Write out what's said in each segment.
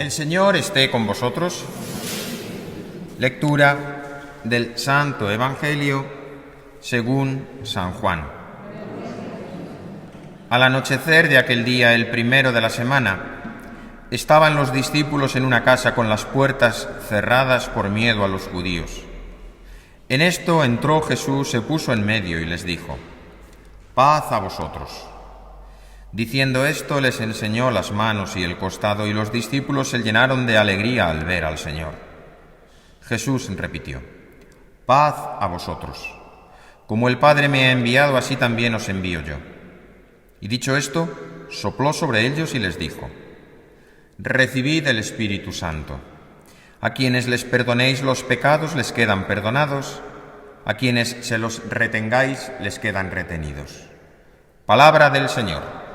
El Señor esté con vosotros. Lectura del Santo Evangelio según San Juan. Al anochecer de aquel día, el primero de la semana, estaban los discípulos en una casa con las puertas cerradas por miedo a los judíos. En esto entró Jesús, se puso en medio y les dijo: «Paz a vosotros». Diciendo esto, les enseñó las manos y el costado, y los discípulos se llenaron de alegría al ver al Señor. Jesús repitió: «Paz a vosotros. Como el Padre me ha enviado, así también os envío yo». Y dicho esto, sopló sobre ellos y les dijo: «Recibid el Espíritu Santo. A quienes les perdonéis los pecados les quedan perdonados, a quienes se los retengáis les quedan retenidos». Palabra del Señor.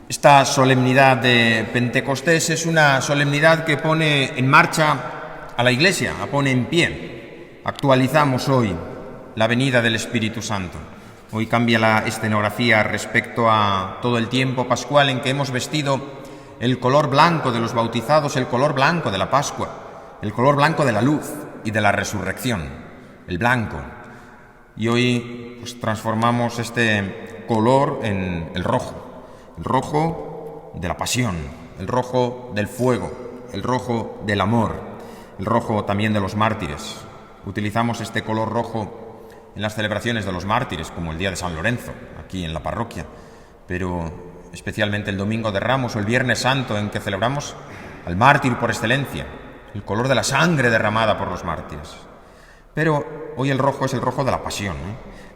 Esta solemnidad de Pentecostés es una solemnidad que pone en marcha a la Iglesia, la pone en pie. Actualizamos hoy la venida del Espíritu Santo. Hoy cambia la escenografía respecto a todo el tiempo pascual en que hemos vestido el color blanco de los bautizados, el color blanco de la Pascua, el color blanco de la luz y de la resurrección, el blanco. Y hoy transformamos este color en el rojo de la pasión, el rojo del fuego, el rojo del amor, el rojo también de los mártires. Utilizamos este color rojo en las celebraciones de los mártires, como el día de San Lorenzo, aquí en la parroquia, pero especialmente el Domingo de Ramos o el Viernes Santo, en que celebramos al mártir por excelencia, el color de la sangre derramada por los mártires. Pero hoy el rojo es el rojo de la pasión,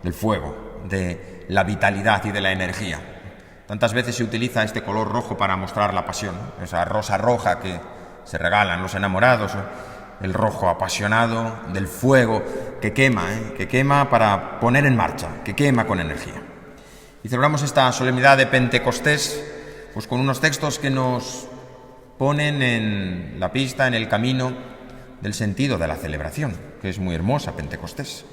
del fuego, de la vitalidad y de la energía. Tantas veces se utiliza este color rojo para mostrar la pasión, esa rosa roja que se regalan los enamorados, el rojo apasionado del fuego que quema para poner en marcha, que quema con energía. Y celebramos esta solemnidad de Pentecostés con unos textos que nos ponen en la pista, en el camino del sentido de la celebración, que es muy hermosa Pentecostés.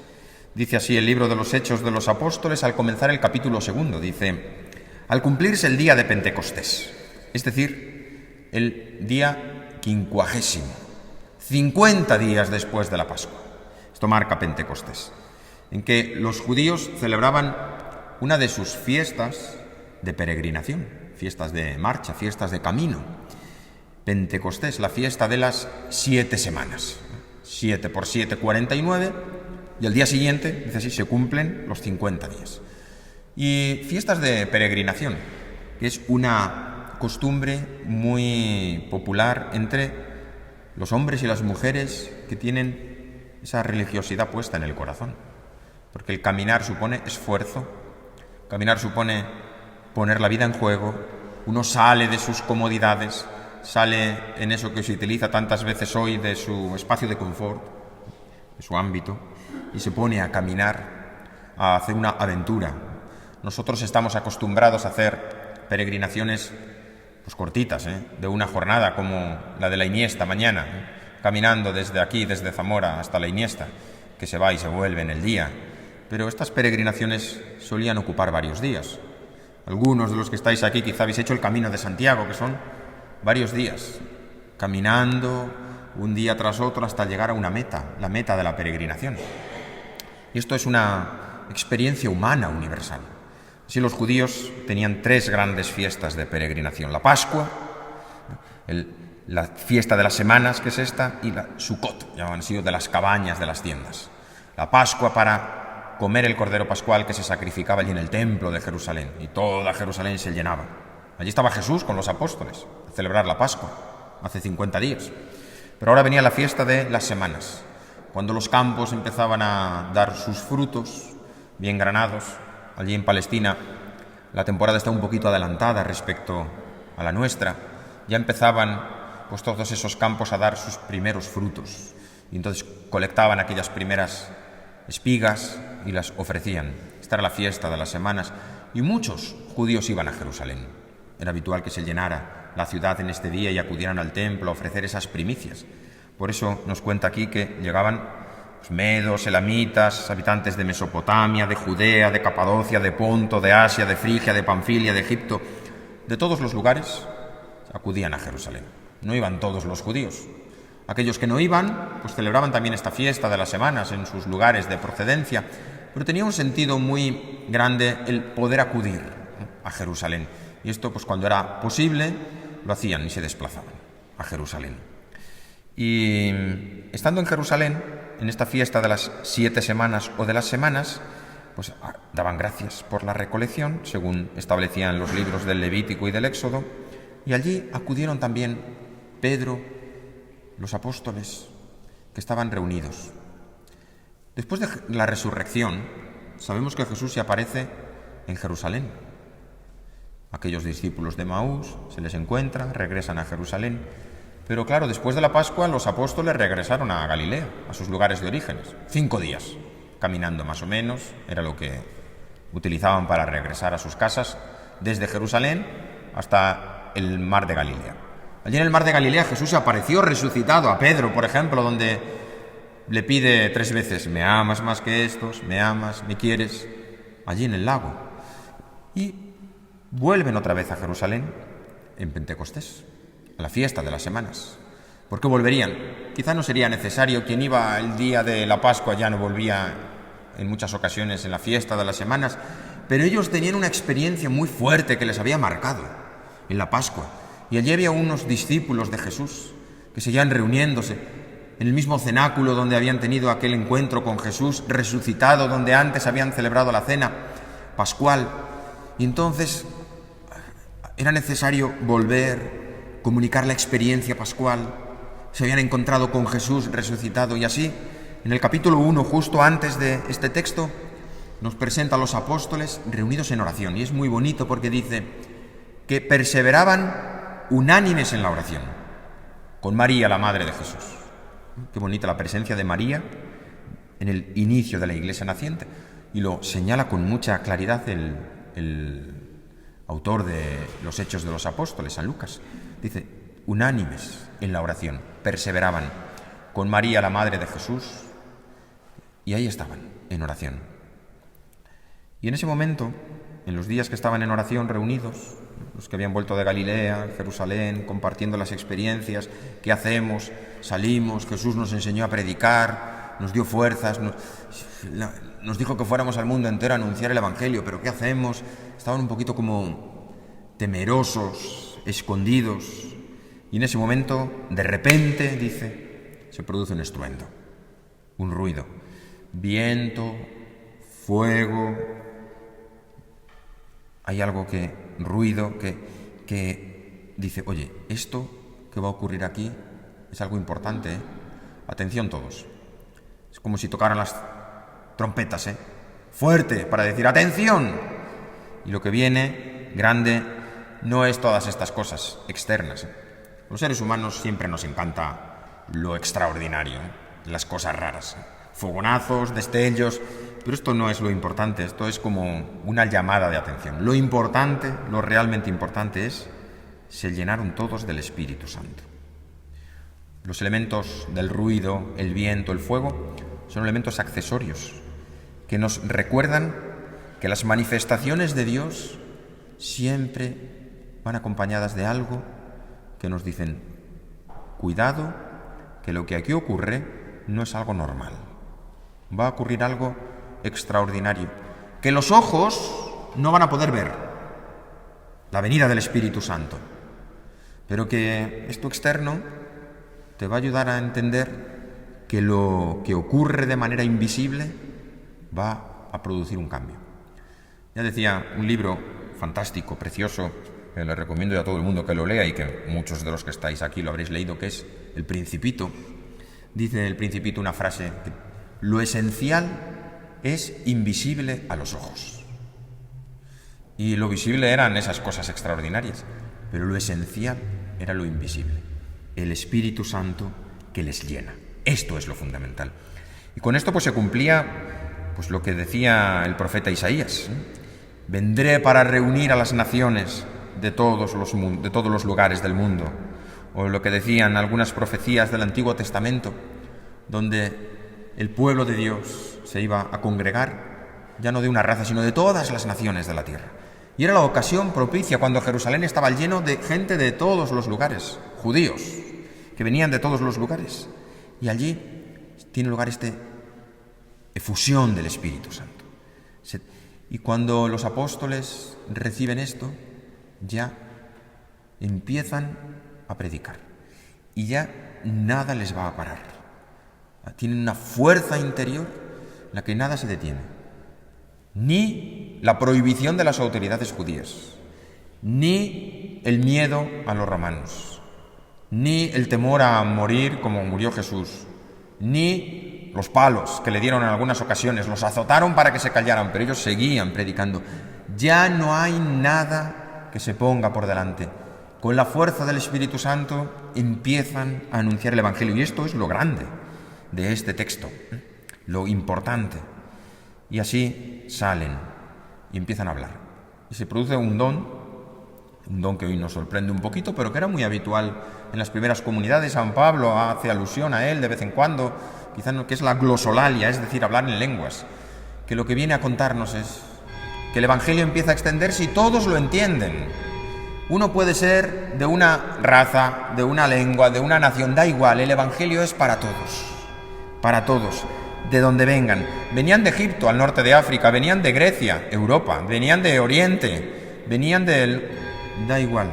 Dice así el libro de los Hechos de los Apóstoles al comenzar el capítulo 2, dice: «Al cumplirse el día de Pentecostés», es decir, el día 50, 50 días después de la Pascua. Esto marca Pentecostés, en que los judíos celebraban una de sus fiestas de peregrinación, fiestas de marcha, fiestas de camino. Pentecostés, la fiesta de las 7 semanas. 7 por 7, 49, y al día siguiente, dice así, se cumplen los 50 días. Y fiestas de peregrinación, que es una costumbre muy popular entre los hombres y las mujeres que tienen esa religiosidad puesta en el corazón. Porque el caminar supone esfuerzo, caminar supone poner la vida en juego, uno sale de sus comodidades, sale en eso que se utiliza tantas veces hoy de su espacio de confort, de su ámbito, y se pone a caminar, a hacer una aventura. Nosotros estamos acostumbrados a hacer peregrinaciones cortitas, de una jornada, como la de la Iniesta mañana, caminando desde aquí, desde Zamora hasta la Iniesta, que se va y se vuelve en el día. Pero estas peregrinaciones solían ocupar varios días. Algunos de los que estáis aquí quizá habéis hecho el Camino de Santiago, que son varios días, caminando un día tras otro hasta llegar a una meta, la meta de la peregrinación. Y esto es una experiencia humana universal. Así los judíos tenían 3 grandes fiestas de peregrinación: la Pascua, la fiesta de las semanas, que es esta, y la Sukkot, llamaban así, de las cabañas, de las tiendas. La Pascua para comer el cordero pascual que se sacrificaba allí en el templo de Jerusalén, y toda Jerusalén se llenaba. Allí estaba Jesús con los apóstoles a celebrar la Pascua hace 50 días. Pero ahora venía la fiesta de las semanas, cuando los campos empezaban a dar sus frutos bien granados. Allí en Palestina la temporada está un poquito adelantada respecto a la nuestra. Ya empezaban todos esos campos a dar sus primeros frutos. Y entonces colectaban aquellas primeras espigas y las ofrecían. Esta era la fiesta de las semanas. Y muchos judíos iban a Jerusalén. Era habitual que se llenara la ciudad en este día y acudieran al templo a ofrecer esas primicias. Por eso nos cuenta aquí que llegaban Los medos, elamitas, habitantes de Mesopotamia, de Judea, de Capadocia, de Ponto, de Asia, de Frigia, de Panfilia, de Egipto, de todos los lugares, acudían a Jerusalén. No iban todos los judíos. Aquellos que no iban, pues celebraban también esta fiesta de las semanas en sus lugares de procedencia, pero tenía un sentido muy grande el poder acudir a Jerusalén. Y esto, pues cuando era posible, lo hacían y se desplazaban a Jerusalén. Y estando en Jerusalén, en esta fiesta de las 7 semanas o de las semanas, pues daban gracias por la recolección, según establecían los libros del Levítico y del Éxodo, y allí acudieron también Pedro, los apóstoles, que estaban reunidos. Después de la resurrección, sabemos que Jesús se aparece en Jerusalén. Aquellos discípulos de Maús se les encuentra, regresan a Jerusalén, pero claro, después de la Pascua los apóstoles regresaron a Galilea, a sus lugares de orígenes, 5 días, caminando más o menos, era lo que utilizaban para regresar a sus casas, desde Jerusalén hasta el mar de Galilea. Allí en el mar de Galilea Jesús se apareció resucitado a Pedro, por ejemplo, donde le pide 3 veces, ¿me amas más que estos? ¿Me amas? ¿Me quieres? Allí en el lago. Y vuelven otra vez a Jerusalén en Pentecostés, a la fiesta de las semanas. ¿Por qué volverían? Quizá no sería necesario. Quien iba el día de la Pascua ya no volvía en muchas ocasiones en la fiesta de las semanas, pero ellos tenían una experiencia muy fuerte que les había marcado en la Pascua. Y allí había unos discípulos de Jesús que seguían reuniéndose en el mismo cenáculo donde habían tenido aquel encuentro con Jesús resucitado, donde antes habían celebrado la cena pascual. Y entonces era necesario volver, comunicar la experiencia pascual. Se habían encontrado con Jesús resucitado, y así, en el capítulo 1, justo antes de este texto, nos presenta a los apóstoles reunidos en oración. Y es muy bonito porque dice que perseveraban unánimes en la oración, con María, la madre de Jesús. Qué bonita la presencia de María en el inicio de la iglesia naciente, y lo señala con mucha claridad el autor de los Hechos de los Apóstoles, San Lucas. Dice, unánimes en la oración, perseveraban con María, la madre de Jesús, y ahí estaban, en oración. Y en ese momento, en los días que estaban en oración reunidos, los que habían vuelto de Galilea, Jerusalén, compartiendo las experiencias, ¿qué hacemos? Salimos, Jesús nos enseñó a predicar, nos dio fuerzas, nos dijo que fuéramos al mundo entero a anunciar el Evangelio, pero ¿qué hacemos? Estaban un poquito como temerosos, escondidos, y en ese momento, de repente, dice, se produce un estruendo, un ruido, viento, fuego, hay algo ruido que dice, oye, esto que va a ocurrir aquí es algo importante, ¿eh? Atención todos. Es como si tocaran las trompetas, fuerte, para decir, ¡atención! Y lo que viene, grande, no es todas estas cosas externas. Los seres humanos siempre nos encanta lo extraordinario, las cosas raras, fogonazos, destellos, pero esto no es lo importante, esto es como una llamada de atención. Lo importante, lo realmente importante es, se llenaron todos del Espíritu Santo. Los elementos del ruido, el viento, el fuego, son elementos accesorios que nos recuerdan que las manifestaciones de Dios siempre van acompañadas de algo que nos dicen, cuidado, que lo que aquí ocurre no es algo normal. Va a ocurrir algo extraordinario, que los ojos no van a poder ver, la venida del Espíritu Santo, pero que esto externo te va a ayudar a entender que lo que ocurre de manera invisible va a producir un cambio. Ya decía, un libro fantástico, precioso, que le recomiendo a todo el mundo que lo lea y que muchos de los que estáis aquí lo habréis leído, que es El Principito. Dice El Principito una frase, lo esencial es invisible a los ojos. Y lo visible eran esas cosas extraordinarias, pero lo esencial era lo invisible, el Espíritu Santo que les llena. Esto es lo fundamental. Y con esto pues se cumplía pues lo que decía el profeta Isaías, vendré para reunir a las naciones de todos los lugares del mundo. O lo que decían algunas profecías del Antiguo Testamento, donde el pueblo de Dios se iba a congregar, ya no de una raza, sino de todas las naciones de la tierra. Y era la ocasión propicia cuando Jerusalén estaba lleno de gente de todos los lugares, judíos, que venían de todos los lugares. Y allí tiene lugar esta efusión del Espíritu Santo. Y cuando los apóstoles reciben esto, ya empiezan a predicar. Y ya nada les va a parar. Tienen una fuerza interior en la que nada se detiene. Ni la prohibición de las autoridades judías, ni el miedo a los romanos, ni el temor a morir como murió Jesús, ni los palos que le dieron en algunas ocasiones, los azotaron para que se callaran, pero ellos seguían predicando. Ya no hay nada que se ponga por delante. Con la fuerza del Espíritu Santo empiezan a anunciar el Evangelio. Y esto es lo grande de este texto, lo importante. Y así salen y empiezan a hablar. Y se produce un don que hoy nos sorprende un poquito, pero que era muy habitual en las primeras comunidades. San Pablo hace alusión a él de vez en cuando, quizá no, que es la glosolalia, es decir, hablar en lenguas, que lo que viene a contarnos es que el Evangelio empieza a extenderse y todos lo entienden. Uno puede ser de una raza, de una lengua, de una nación, da igual, el Evangelio es para todos, de donde vengan. Venían de Egipto, al norte de África, venían de Grecia, Europa, venían de Oriente, venían del... da igual,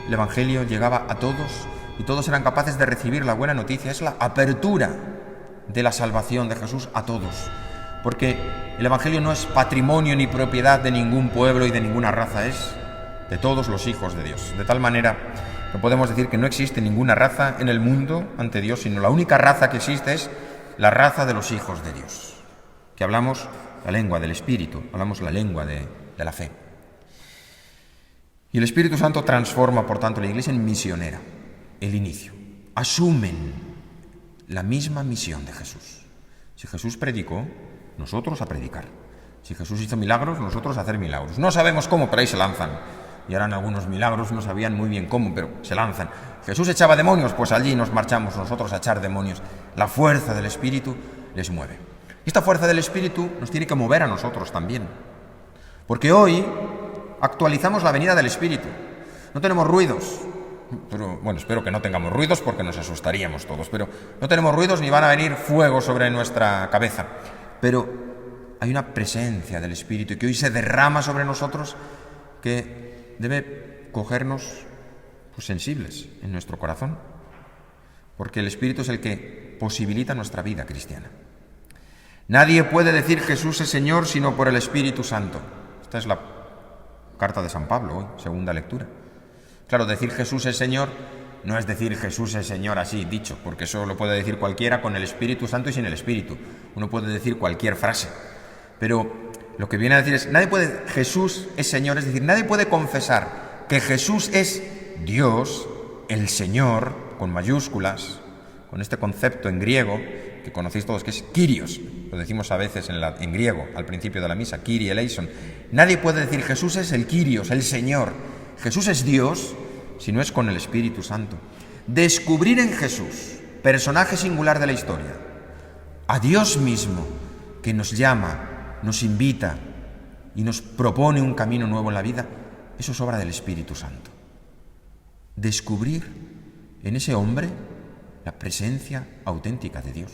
el Evangelio llegaba a todos y todos eran capaces de recibir la buena noticia. Es la apertura de la salvación de Jesús a todos, porque el Evangelio no es patrimonio ni propiedad de ningún pueblo y de ninguna raza, es de todos los hijos de Dios, de tal manera que podemos decir que no existe ninguna raza en el mundo ante Dios, sino la única raza que existe es la raza de los hijos de Dios, que hablamos la lengua del Espíritu, hablamos la lengua de la fe. Y el Espíritu Santo transforma, por tanto, la Iglesia en misionera, el inicio. Asumen la misma misión de Jesús. Si Jesús predicó, nosotros a predicar. Si Jesús hizo milagros, nosotros a hacer milagros. No sabemos cómo, pero ahí se lanzan. Y harán algunos milagros, no sabían muy bien cómo, pero se lanzan. Jesús echaba demonios, pues allí nos marchamos nosotros a echar demonios. La fuerza del Espíritu les mueve. Esta fuerza del Espíritu nos tiene que mover a nosotros también. Porque hoy actualizamos la venida del Espíritu. No tenemos ruidos. Pero, bueno, espero que no tengamos ruidos porque nos asustaríamos todos. Pero no tenemos ruidos ni van a venir fuego sobre nuestra cabeza. Pero hay una presencia del Espíritu que hoy se derrama sobre nosotros que debe cogernos sensibles en nuestro corazón, porque el Espíritu es el que posibilita nuestra vida cristiana. Nadie puede decir Jesús es Señor sino por el Espíritu Santo. Esta es la carta de San Pablo hoy, segunda lectura. Claro, decir Jesús es Señor no es decir Jesús es Señor así, dicho, porque eso lo puede decir cualquiera con el Espíritu Santo y sin el Espíritu. Uno puede decir cualquier frase, pero lo que viene a decir es, Jesús es Señor, es decir, nadie puede confesar que Jesús es Dios, el Señor, con mayúsculas, con este concepto en griego, que conocéis todos, que es Kyrios, lo decimos a veces en griego, al principio de la misa, Kyrie eleison. Nadie puede decir Jesús es el Kyrios, el Señor. Jesús es Dios, si no es con el Espíritu Santo. Descubrir en Jesús, personaje singular de la historia, a Dios mismo, que nos llama, nos invita y nos propone un camino nuevo en la vida, eso es obra del Espíritu Santo. Descubrir en ese hombre la presencia auténtica de Dios.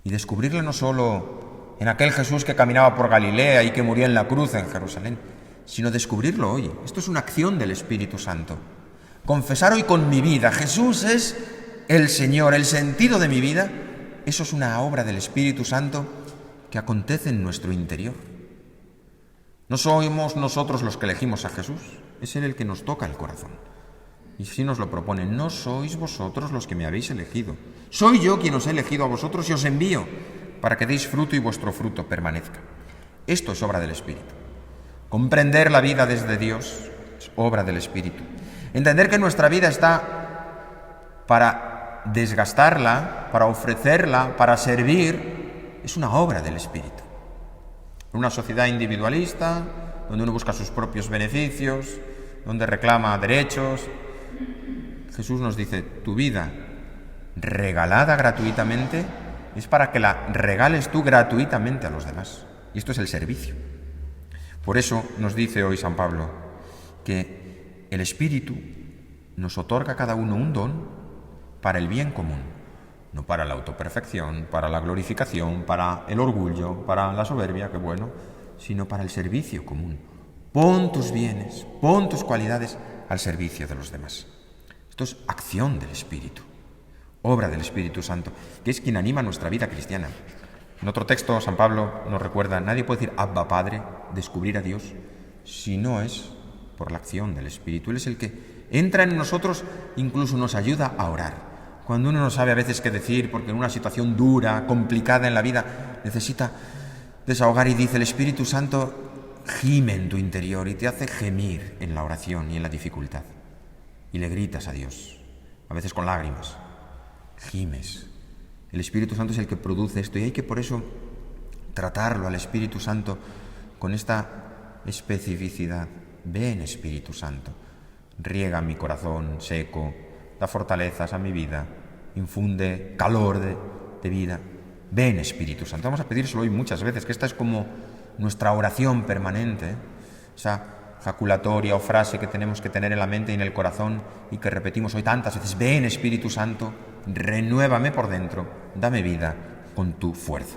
Y descubrirla no solo en aquel Jesús que caminaba por Galilea y que murió en la cruz en Jerusalén, sino descubrirlo hoy. Esto es una acción del Espíritu Santo. Confesar hoy con mi vida, Jesús es el Señor, el sentido de mi vida, eso es una obra del Espíritu Santo que acontece en nuestro interior. No somos nosotros los que elegimos a Jesús, es Él el que nos toca el corazón. Y si nos lo propone, no sois vosotros los que me habéis elegido, soy yo quien os he elegido a vosotros y os envío para que deis fruto y vuestro fruto permanezca. Esto es obra del Espíritu. Comprender la vida desde Dios es obra del Espíritu. Entender que nuestra vida está para desgastarla, para ofrecerla, para servir, es una obra del Espíritu. En una sociedad individualista, donde uno busca sus propios beneficios, donde reclama derechos, Jesús nos dice, tu vida regalada gratuitamente es para que la regales tú gratuitamente a los demás. Y esto es el servicio. Por eso nos dice hoy San Pablo que el Espíritu nos otorga a cada uno un don para el bien común, no para la autoperfección, para la glorificación, para el orgullo, para la soberbia, qué bueno, sino para el servicio común. Pon tus bienes, pon tus cualidades al servicio de los demás. Esto es acción del Espíritu, obra del Espíritu Santo, que es quien anima nuestra vida cristiana. En otro texto, San Pablo nos recuerda, nadie puede decir Abba Padre, descubrir a Dios, si no es por la acción del Espíritu. Él es el que entra en nosotros, incluso nos ayuda a orar. Cuando uno no sabe a veces qué decir, porque en una situación dura, complicada en la vida, necesita desahogar y dice, el Espíritu Santo gime en tu interior y te hace gemir en la oración y en la dificultad. Y le gritas a Dios, a veces con lágrimas, gimes. El Espíritu Santo es el que produce esto y hay que por eso tratarlo al Espíritu Santo con esta especificidad. Ven, Espíritu Santo, riega mi corazón seco, da fortalezas a mi vida, infunde calor de vida. Ven, Espíritu Santo. Vamos a pedírselo hoy muchas veces, que esta es como nuestra oración permanente, esa jaculatoria o frase que tenemos que tener en la mente y en el corazón y que repetimos hoy tantas veces. Ven, Espíritu Santo, renuévame por dentro, dame vida con tu fuerza.